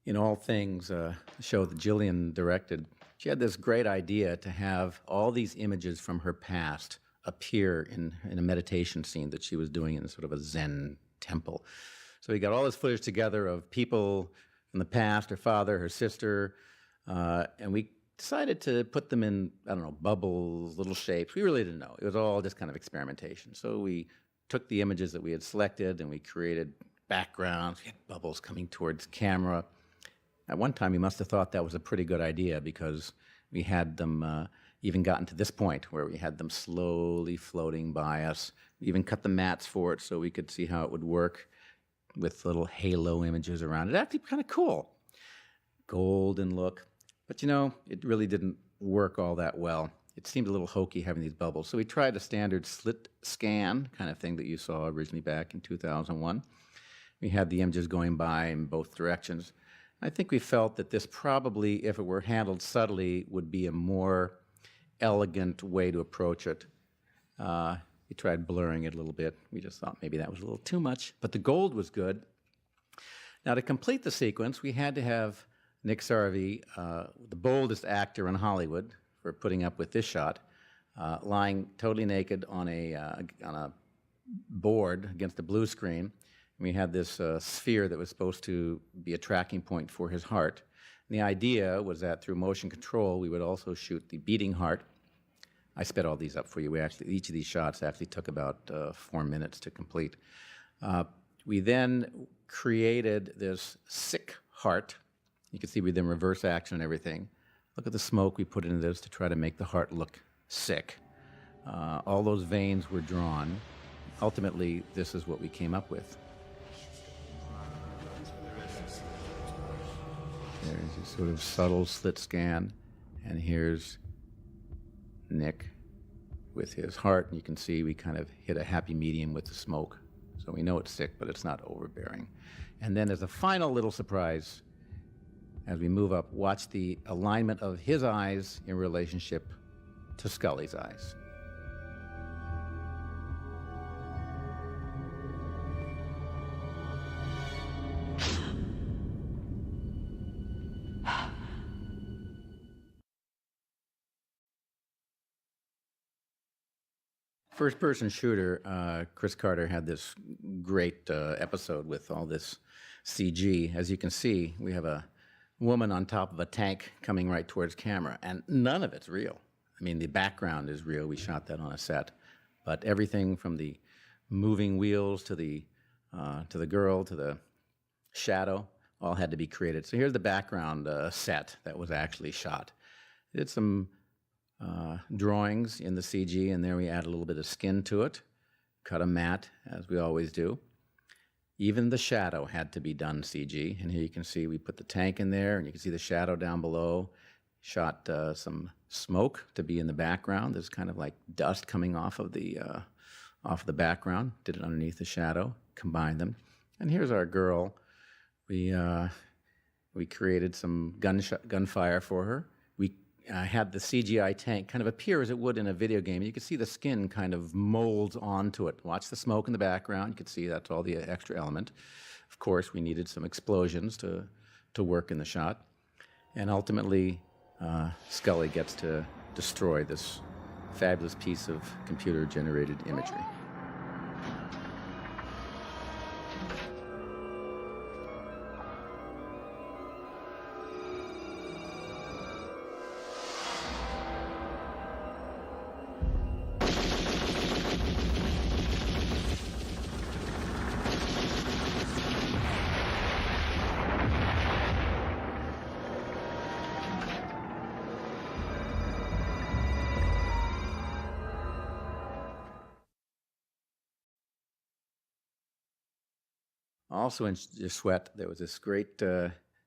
In All Things, the show that Jillian directed, she had this great idea to have all these images from her past appear in a meditation scene that she was doing in sort of a Zen temple. So we got all this footage together of people from the past, her father, her sister, and we decided to put them in, I don't know, bubbles, little shapes. We really didn't know. It was all just kind of experimentation. So we took the images that we had selected and we created backgrounds. We had bubbles coming towards camera. At one time, we must have thought that was a pretty good idea because we had them even gotten to this point where we had them slowly floating by us. We even cut the mats for it so we could see how it would work with little halo images around it. Actually kind of cool. Golden look. But you know, it really didn't work all that well. It seemed a little hokey having these bubbles. So we tried a standard slit scan kind of thing that you saw originally back in 2001. We had the images going by in both directions. I think we felt that this probably, if it were handled subtly, would be a more elegant way to approach it. We tried blurring it a little bit. We just thought maybe that was a little too much. But the gold was good. Now, to complete the sequence, we had to have Nick Sarvey, the boldest actor in Hollywood, for putting up with this shot, lying totally naked on a board against a blue screen. We had this sphere that was supposed to be a tracking point for his heart. And the idea was that through motion control, we would also shoot the beating heart. I sped all these up for you. Each of these shots actually took about 4 minutes to complete. We then created this sick heart. You can see we did reverse action and everything. Look at the smoke we put into this to try to make the heart look sick. All those veins were drawn. Ultimately, this is what we came up with. There's a sort of subtle slit scan, and here's Nick with his heart, and you can see we kind of hit a happy medium with the smoke. So we know it's sick, but it's not overbearing. And then as a final little surprise, as we move up, watch the alignment of his eyes in relationship to Scully's eyes. First-person shooter, Chris Carter had this great episode with all this CG. As you can see, we have a woman on top of a tank coming right towards camera, and none of it's real. I mean, the background is real. We shot that on a set, but everything from the moving wheels to the girl to the shadow all had to be created. So here's the background set that was actually shot. Did some drawings in the CG, and there we add a little bit of skin to it, cut a matte, as we always do. Even the shadow had to be done CG, and here you can see we put the tank in there, and you can see the shadow down below. Shot some smoke to be in the background. There's kind of like dust coming off of the background. Did it underneath the shadow, combined them. And here's our girl. We created some gunfire for her. We had the CGI tank kind of appear as it would in a video game. You can see the skin kind of molds onto it. Watch the smoke in the background. You can see that's all the extra element. Of course, we needed some explosions to work in the shot. And ultimately, Scully gets to destroy this fabulous piece of computer-generated imagery. Also in Sweat, there was this great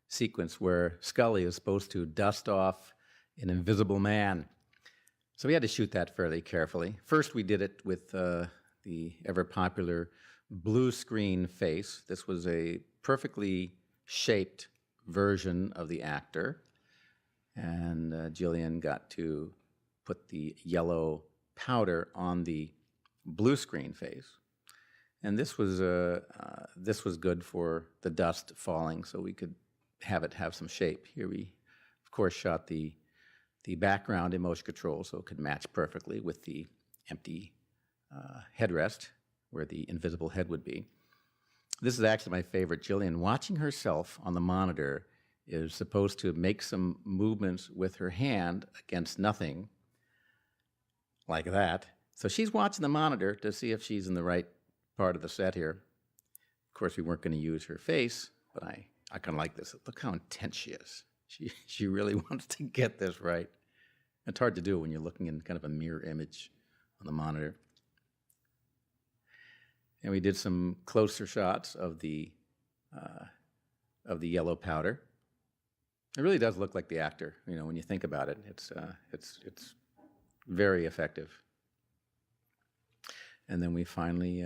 sequence where Scully is supposed to dust off an invisible man. So we had to shoot that fairly carefully. First, we did it with the ever-popular blue screen face. This was a perfectly shaped version of the actor. And Jillian got to put the yellow powder on the blue screen face. And this was good for the dust falling, so we could have it have some shape. Here we, of course, shot the background in motion control so it could match perfectly with the empty headrest where the invisible head would be. This is actually my favorite. Gillian, watching herself on the monitor, is supposed to make some movements with her hand against nothing, like that. So she's watching the monitor to see if she's in the right part of the set here. Of course, we weren't going to use her face, but I kind of like this. Look how intense she is. She really wants to get this right. It's hard to do when you're looking in kind of a mirror image on the monitor. And we did some closer shots of the yellow powder. It really does look like the actor, you know, when you think about it. It's very effective. And then we finally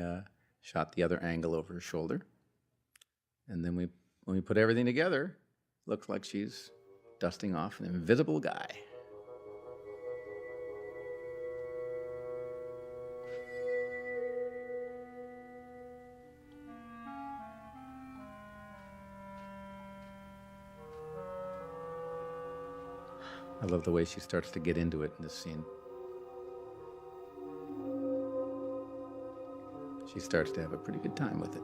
shot the other angle over her shoulder. And then when we put everything together, looks like she's dusting off an invisible guy. I love the way she starts to get into it in this scene. She starts to have a pretty good time with it.